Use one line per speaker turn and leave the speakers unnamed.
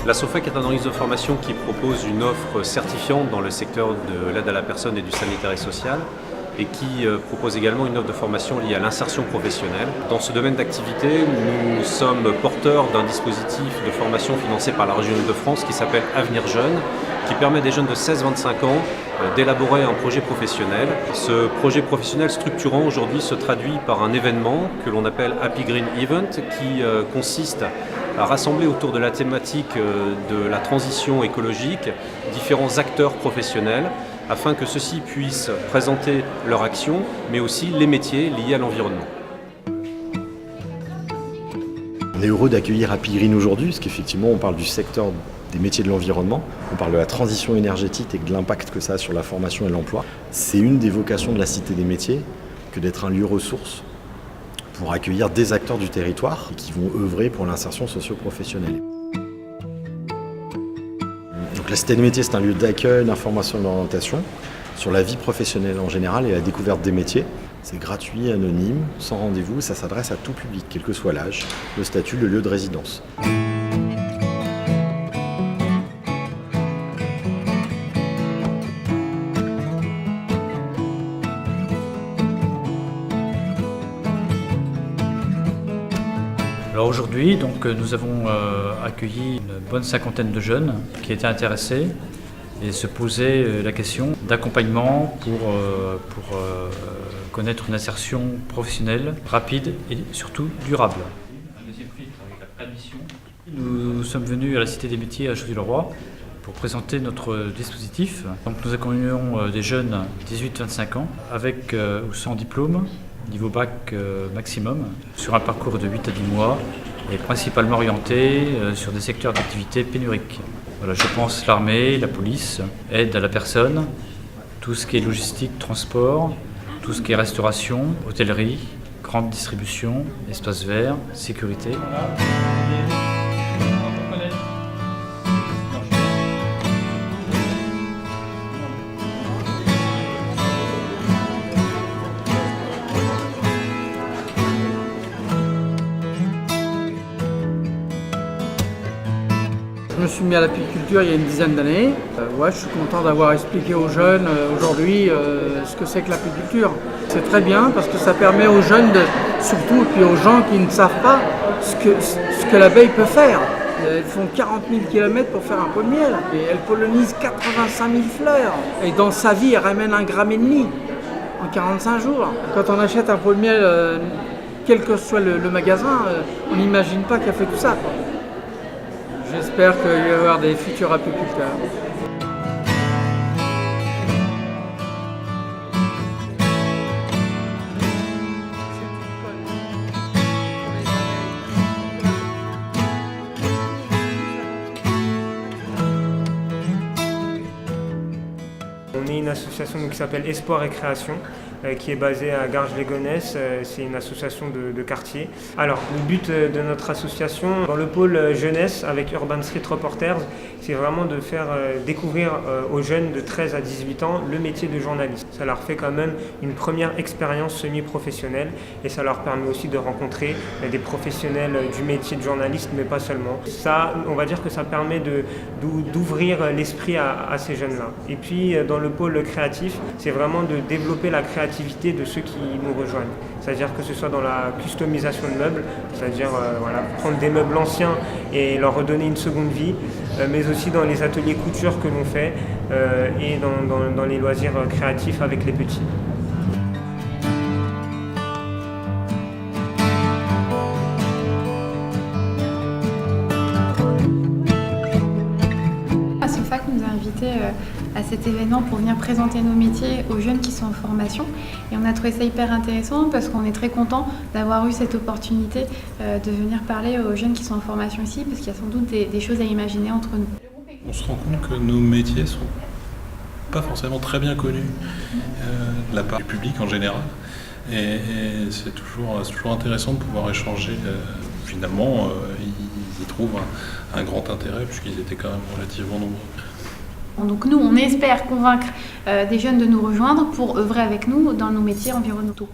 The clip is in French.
La SOFAC est un organisme de formation qui propose une offre certifiante dans le secteur de l'aide à la personne et du sanitaire et social et qui propose également une offre de formation liée à l'insertion professionnelle. Dans ce domaine d'activité, nous sommes porteurs d'un dispositif de formation financé par la région Île-de-France qui s'appelle Avenir Jeunes, qui permet à des jeunes de 16-25 ans d'élaborer un projet professionnel. Ce projet professionnel structurant aujourd'hui se traduit par un événement que l'on appelle Happy Green Event qui consiste à rassembler autour de la thématique de la transition écologique différents acteurs professionnels afin que ceux-ci puissent présenter leur action, mais aussi les métiers liés à l'environnement.
On est heureux d'accueillir Happy Green aujourd'hui, parce qu'effectivement on parle du secteur des métiers de l'environnement, on parle de la transition énergétique et de l'impact que ça a sur la formation et l'emploi. C'est une des vocations de la Cité des métiers que d'être un lieu ressource pour accueillir des acteurs du territoire qui vont œuvrer pour l'insertion socio-professionnelle. Donc la Cité des métiers, c'est un lieu d'accueil, d'information et d'orientation sur la vie professionnelle en général et la découverte des métiers. C'est gratuit, anonyme, sans rendez-vous, ça s'adresse à tout public, quel que soit l'âge, le statut, le lieu de résidence.
Alors aujourd'hui, nous avons accueilli une bonne cinquantaine de jeunes qui étaient intéressés et se posaient la question d'accompagnement pour connaître une insertion professionnelle rapide et surtout durable. Un deuxième filtre avec la admission. Nous sommes venus à la Cité des métiers à Chaudy-le-Roi pour présenter notre dispositif. Donc nous accompagnons des jeunes 18-25 ans avec ou sans diplôme, niveau bac maximum, sur un parcours de 8 à 10 mois et principalement orienté sur des secteurs d'activité pénuriques. Voilà, je pense l'armée, la police, aide à la personne, tout ce qui est logistique, transport, tout ce qui est restauration, hôtellerie, grande distribution, espaces verts, sécurité.
Je me suis mis à l'apiculture il y a une dizaine d'années. Je suis content d'avoir expliqué aux jeunes aujourd'hui ce que c'est que l'apiculture. C'est très bien parce que ça permet aux jeunes, surtout, et puis aux gens qui ne savent pas ce que l'abeille peut faire. Elles font 40 000 km pour faire un pot de miel et elles pollinisent 85 000 fleurs. Et dans sa vie, elle ramène 1,5 g en 45 jours. Quand on achète un pot de miel, quel que soit le magasin, on n'imagine pas qu'elle fait tout ça, quoi. J'espère qu'il va y avoir des futurs apiculteurs.
On est une association qui s'appelle Espoir et Création, qui est basée à Garges-lès-Gonesse. C'est une association de quartier. Alors, le but de notre association, dans le pôle jeunesse avec Urban Street Reporters, c'est vraiment de faire découvrir aux jeunes de 13 à 18 ans le métier de journaliste. Ça leur fait quand même une première expérience semi-professionnelle et ça leur permet aussi de rencontrer des professionnels du métier de journaliste, mais pas seulement. Ça, on va dire que ça permet d'ouvrir l'esprit à ces jeunes-là. Et puis, dans le pôle créatif, c'est vraiment de développer la créativité de ceux qui nous rejoignent. C'est-à-dire que ce soit dans la customisation de meubles, c'est-à-dire prendre des meubles anciens et leur redonner une seconde vie, mais aussi dans les ateliers couture que l'on fait et dans les loisirs créatifs avec les petits.
La SOFAC nous a invités à cet événement pour venir présenter nos métiers aux jeunes qui sont en formation. Et on a trouvé ça hyper intéressant parce qu'on est très content d'avoir eu cette opportunité de venir parler aux jeunes qui sont en formation ici, parce qu'il y a sans doute des choses à imaginer entre nous.
On se rend compte que nos métiers sont pas forcément très bien connus de la part du public en général. Et c'est toujours intéressant de pouvoir échanger. Finalement, ils y trouvent un grand intérêt puisqu'ils étaient quand même relativement nombreux.
Donc nous, on espère convaincre des jeunes de nous rejoindre pour œuvrer avec nous dans nos métiers environnementaux.